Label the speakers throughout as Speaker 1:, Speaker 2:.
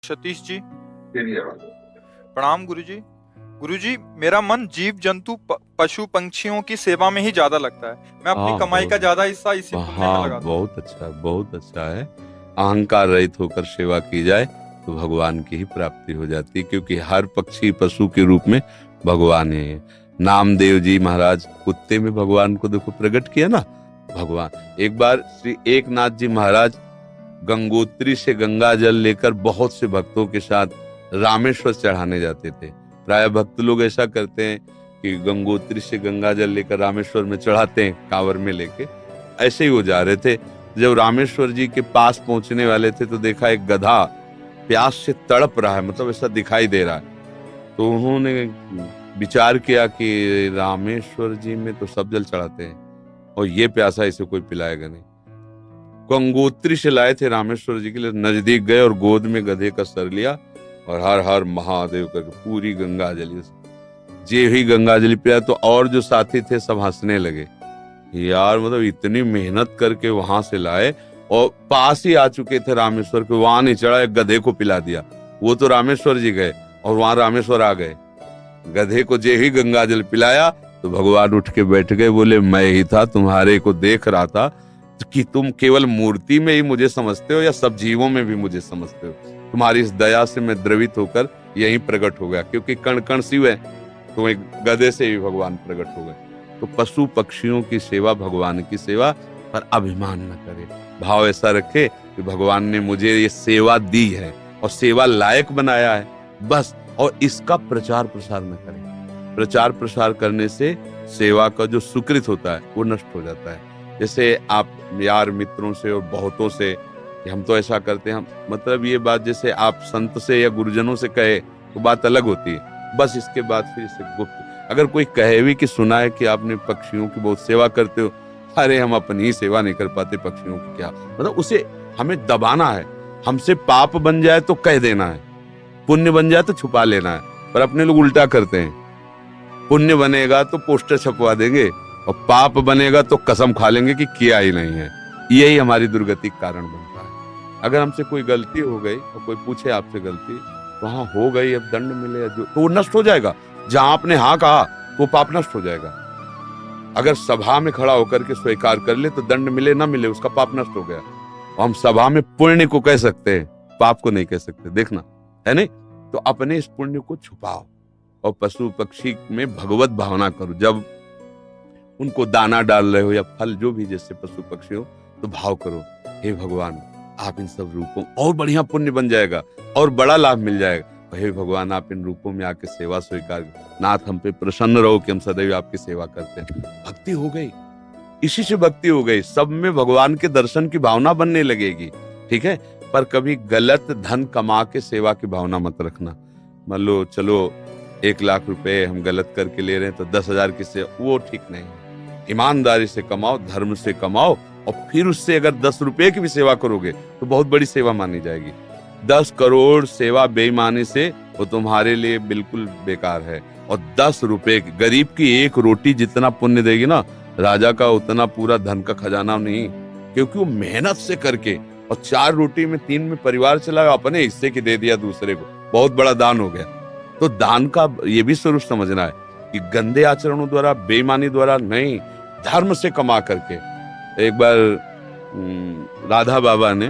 Speaker 1: सतीश जी।
Speaker 2: तेरी आवाज।
Speaker 1: प्रणाम गुरुजी। गुरुजी, मेरा मन जीव जंतु पशु पंछियों की सेवा में ही ज्यादा लगता है। मैं अपनी
Speaker 3: हाँ,
Speaker 1: कमाई का
Speaker 3: बहुत
Speaker 1: ज्यादा हिस्सा इसी पुण्य में
Speaker 3: हाँ,
Speaker 1: लगाता हूँ।
Speaker 3: बहुत अच्छा है। अहंकार रहित होकर सेवा की जाए तो भगवान की ही प्राप्ति हो जाती है, क्योंकि हर पक्षी पशु के रूप में भगवान है। नामदेव जी महाराज कुत्ते में भगवान को देखो प्रकट किया ना। भगवान एक बार श्री एकनाथ जी महाराज गंगोत्री से गंगा जल लेकर बहुत से भक्तों के साथ रामेश्वर चढ़ाने जाते थे। प्राय भक्त लोग ऐसा करते हैं कि गंगोत्री से गंगा जल लेकर रामेश्वर में चढ़ाते हैं कांवर में लेके। ऐसे ही वो जा रहे थे। जब रामेश्वर जी के पास पहुंचने वाले थे तो देखा एक गधा प्यास से तड़प रहा है, मतलब ऐसा दिखाई दे रहा है। तो उन्होंने विचार किया कि रामेश्वर जी में तो सब जल चढ़ाते हैं और ये प्यासा इसे कोई पिलाएगा नहीं। गंगोत्री से लाए थे रामेश्वर जी के लिए, नजदीक गए और गोद में गधे का सर लिया और हर हर महादेव करके पूरी गंगा जली। जे ही गंगा जली पिया तो और जो साथी थे सब हंसने लगे। यार मतलब इतनी मेहनत करके वहां से लाए और पास ही आ चुके थे रामेश्वर के, वहां नहीं चढ़ा, एक गधे को पिला दिया। वो तो रामेश्वर जी गए और वहां रामेश्वर आ गए। गधे को जे ही गंगा जल पिलाया तो भगवान उठ के बैठ गए, बोले मैं ही था, तुम्हारे को देख रहा था कि तुम केवल मूर्ति में ही मुझे समझते हो या सब जीवों में भी मुझे समझते हो। तुम्हारी इस दया से मैं द्रवित होकर यहीं प्रकट हो गया, क्योंकि कण कण शिव है तो एक गधे से भी भगवान प्रकट हो गए। तो पशु पक्षियों की सेवा भगवान की सेवा, पर अभिमान न करे, भाव ऐसा रखे कि भगवान ने मुझे ये सेवा दी है और सेवा लायक बनाया है बस, और इसका प्रचार प्रसार न करें। प्रचार प्रसार करने से सेवा का जो सुकृत होता है वो नष्ट हो जाता है। जैसे आप यार मित्रों से और बहुतों से कि हम तो ऐसा करते हैं, मतलब ये बात जैसे आप संत से या गुरुजनों से कहे तो बात अलग होती है, बस इसके बाद फिर इसे गुप्त। अगर कोई कहे भी कि सुना है कि आपने पक्षियों की बहुत सेवा करते हो, अरे हम अपनी ही सेवा नहीं कर पाते, पक्षियों की क्या, मतलब उसे हमें दबाना है। हमसे पाप बन जाए तो कह देना है, पुण्य बन जाए तो छुपा लेना है। पर अपने लोग उल्टा करते हैं, पुण्य बनेगा तो पोस्टर छपवा देंगे और पाप बनेगा तो कसम खा लेंगे कि किया ही नहीं है। यही हमारी दुर्गति का कारण बनता है। अगर हमसे कोई गलती हो गई और कोई पूछे आपसे गलती, तो हाँ हो गई, अब दंड मिले जो तो वो नष्ट हो जाएगा। जहां आपने हाँ कहा वो पाप नष्ट हो जाएगा। अगर सभा में खड़ा होकर के स्वीकार कर ले तो दंड मिले ना मिले उसका पाप नष्ट हो गया। और हम सभा में पुण्य को कह सकते हैं, पाप को नहीं कह सकते, देखना है नहीं। तो अपने इस पुण्य को छुपाओ और पशु पक्षी में भगवत भावना करो। जब उनको दाना डाल रहे हो या फल जो भी जैसे पशु पक्षी हो, तो भाव करो, हे भगवान आप इन सब रूपों, और बढ़िया पुण्य बन जाएगा और बड़ा लाभ मिल जाएगा। हे भगवान आप इन रूपों में आके सेवा स्वीकार, नाथ हम पे प्रसन्न रहो कि हम सदैव आपकी सेवा करते हैं। भक्ति हो गई, इसी से भक्ति हो गई। सब में भगवान के दर्शन की भावना बनने लगेगी, ठीक है। पर कभी गलत धन कमा के सेवा की भावना मत रखना। मान लो चलो 1 लाख रुपए हम गलत करके ले रहे हैं तो 10,000 की सेवा, वो ठीक नहीं है। ईमानदारी से कमाओ, धर्म से कमाओ, और फिर उससे अगर 10 रुपए की भी सेवा करोगे तो बहुत बड़ी सेवा मानी जाएगी। 10 करोड़ सेवा बेईमानी से वो तुम्हारे लिए बिल्कुल बेकार है। और 10 रुपए गरीब की एक रोटी जितना पुण्य देगी ना, राजा का उतना पूरा धन का खजाना नहीं, क्योंकि वो मेहनत से करके, और 4 रोटी में 3 में परिवार चलाया, अपने हिस्से की दे दिया दूसरे को, बहुत बड़ा दान हो गया। तो दान का ये भी स्वरूप समझना है कि गंदे आचरणों द्वारा, बेईमानी द्वारा नहीं, धर्म से कमा करके। एक बार राधा बाबा ने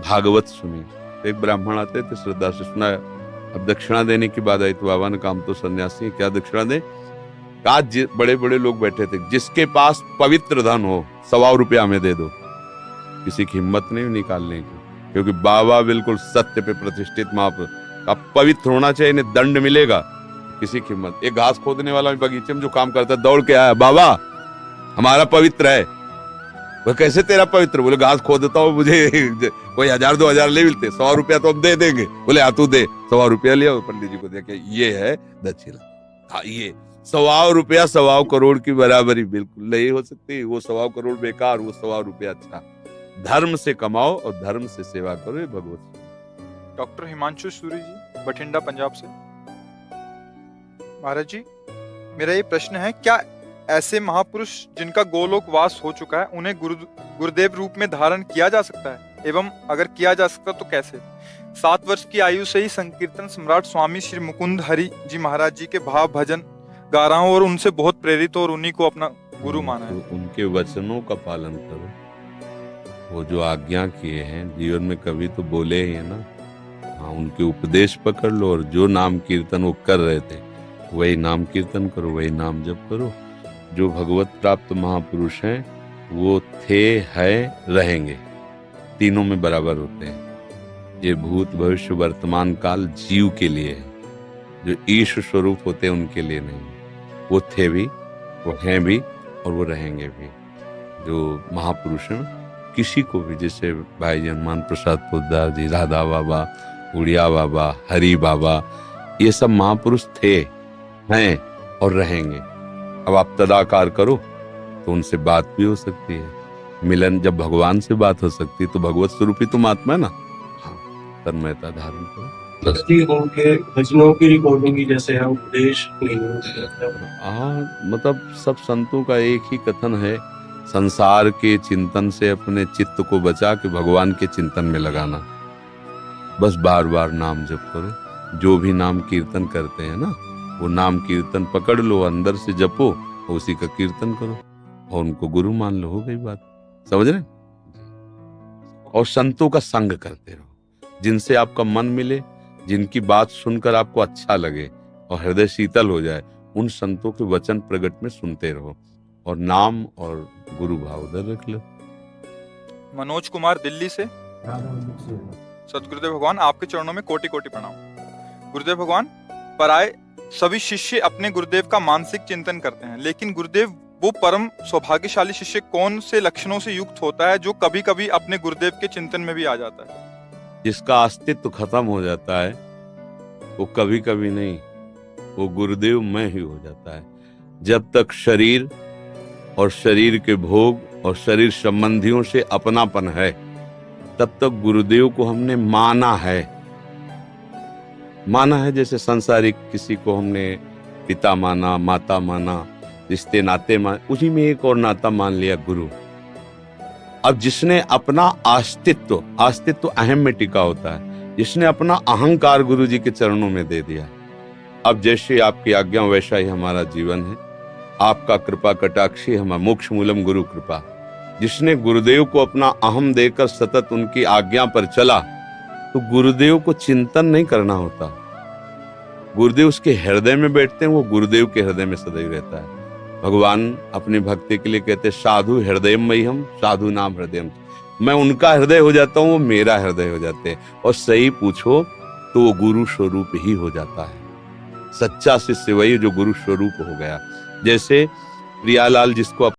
Speaker 3: भागवत सुनी, तो एक ब्राह्मण आते थे, श्रद्धा से सुना। अब दक्षिणा देने की बात आई तो बाबा ने, काम तो सन्यासी है, क्या दक्षिणा दे। आज बड़े बड़े लोग बैठे थे, जिसके पास पवित्र धन हो 100 रुपया हमें दे दो। किसी की हिम्मत नहीं निकालने की, क्योंकि बाबा बिल्कुल सत्य पे प्रतिष्ठित महापुरुष। अब पवित्र होना चाहिए, इन्हें दंड मिलेगा। किसी की हिम्मत, एक घास खोदने वाला बगीचे में जो काम करता है, दौड़ के आया, बाबा हमारा पवित्र है। वह कैसे तेरा पवित्र? बोले घास खोदता हूँ, मुझे कोई 1000-2000 ले मिलते, 100 रुपया तो हम दे देंगे। बोले हाँ तू दे। 100 रुपया लिया, पंडित जी को दे के, ये है दक्षिणा। हाँ ये 100 रुपया 100 करोड़ की बराबरी बिल्कुल नहीं हो सकती। वो 100 करोड़ बेकार, वो 100 रुपया अच्छा। धर्म से कमाओ और धर्म से सेवा करो, ये भगवत।
Speaker 1: डॉक्टर हिमांशु सूरी जी, बठिंडा पंजाब से। महाराज जी, मेरा ये प्रश्न है, क्या ऐसे महापुरुष जिनका गोलोक वास हो चुका है, उन्हें गुरुदेव रूप में धारण किया जा सकता है? एवं अगर किया जा सकता तो कैसे? 7 वर्ष की आयु से ही संकीर्तन सम्राट स्वामी श्री मुकुंद हरि जी महाराज जी के भाव भजन गा रहा हूँ और उनसे बहुत प्रेरित और उन्हीं को अपना गुरु माना है।
Speaker 3: तो उनके वचनों का पालन करो। वो जो आज्ञा किए हैं जीवन में कभी तो बोले ही है ना। हाँ, उनके उपदेश पकड़ लो और जो नाम कीर्तन वो कर रहे थे वही नाम कीर्तन करो, वही नाम जप करो। जो भगवत प्राप्त महापुरुष हैं वो थे, है, रहेंगे, तीनों में बराबर होते हैं। ये भूत भविष्य वर्तमान काल जीव के लिए है, जो ईश स्वरूप होते हैं उनके लिए नहीं। वो थे भी, वो हैं भी और वो रहेंगे भी। जो महापुरुष हैं किसी को भी, जैसे भाई जी हनुमान प्रसाद पोद्दार जी, राधा बाबा, उड़िया बाबा, हरि बाबा, ये सब महापुरुष थे, हैं और रहेंगे। अब आप तदाकार करो तो उनसे बात भी हो सकती है। मिलन, जब भगवान से बात हो सकती है तो भगवत स्वरूप ही तुम आत्मा है ना। हाँ, तन्मयता धारण करो।
Speaker 2: उनके भजनों की रिकॉर्डिंग की जैसे है, उपदेश नहीं होते।
Speaker 3: हाँ, मतलब सब संतों का एक ही कथन है, संसार के चिंतन से अपने चित्त को बचा के भगवान के चिंतन में लगाना। बस बार बार नाम जप करो। जो भी नाम कीर्तन करते हैं ना, वो नाम कीर्तन पकड़ लो, अंदर से जपो, उसी का कीर्तन करो और उनको गुरु मान लो। हो गई बात, समझ रहे? और संतों का संग करते रहो, जिनसे आपका मन मिले, जिनकी बात सुनकर आपको अच्छा लगे और हृदय शीतल हो जाए, उन संतों के वचन प्रगट में सुनते रहो और नाम और गुरु भाव उधर रख लो।
Speaker 1: मनोज कुमार दिल्ली से। सतगुरुदेव भगवान, आपके चरणों में कोटि कोटि प्रणाम। गुरुदेव भगवान, पराये सभी शिष्य अपने गुरुदेव का मानसिक चिंतन करते हैं, लेकिन गुरुदेव वो परम सौभाग्यशाली शिष्य कौन से लक्षणों से युक्त होता है जो कभी कभी अपने गुरुदेव के चिंतन में भी आ जाता है?
Speaker 3: जिसका अस्तित्व खत्म हो जाता है वो कभी कभी नहीं, वो गुरुदेव में ही हो जाता है। जब तक शरीर और शरीर के भोग और शरीर संबंधियों से अपनापन है, तब तक गुरुदेव को हमने माना है। जैसे सांसारिक किसी को हमने पिता माना, माता माना, रिश्ते नाते मान, उसी में एक और नाता मान लिया, गुरु। अब जिसने अपना अस्तित्व अहम में टिका होता है, जिसने अपना अहंकार गुरु जी के चरणों में दे दिया, अब जैसे आपकी आज्ञा वैसा ही हमारा जीवन है। आपका कृपा कटाक्षी हमारा मोक्ष मूलम गुरु कृपा। जिसने गुरुदेव को अपना अहम देकर सतत उनकी आज्ञा पर चला, तो गुरुदेव को चिंतन नहीं करना होता। गुरुदेव उसके हृदय में बैठते हैं, वो गुरुदेव के हृदय में सदैव रहता है। भगवान अपनी भक्ति के लिए कहते साधु हृदयमयी हम, साधु नाम हृदय। मैं उनका हृदय हो जाता हूँ, वो मेरा हृदय हो जाते हैं। और सही पूछो तो वो गुरु स्वरूप ही हो जाता है। सच्चा शिष्य वही जो गुरु स्वरूप हो गया। जैसे प्रियालाल जिसको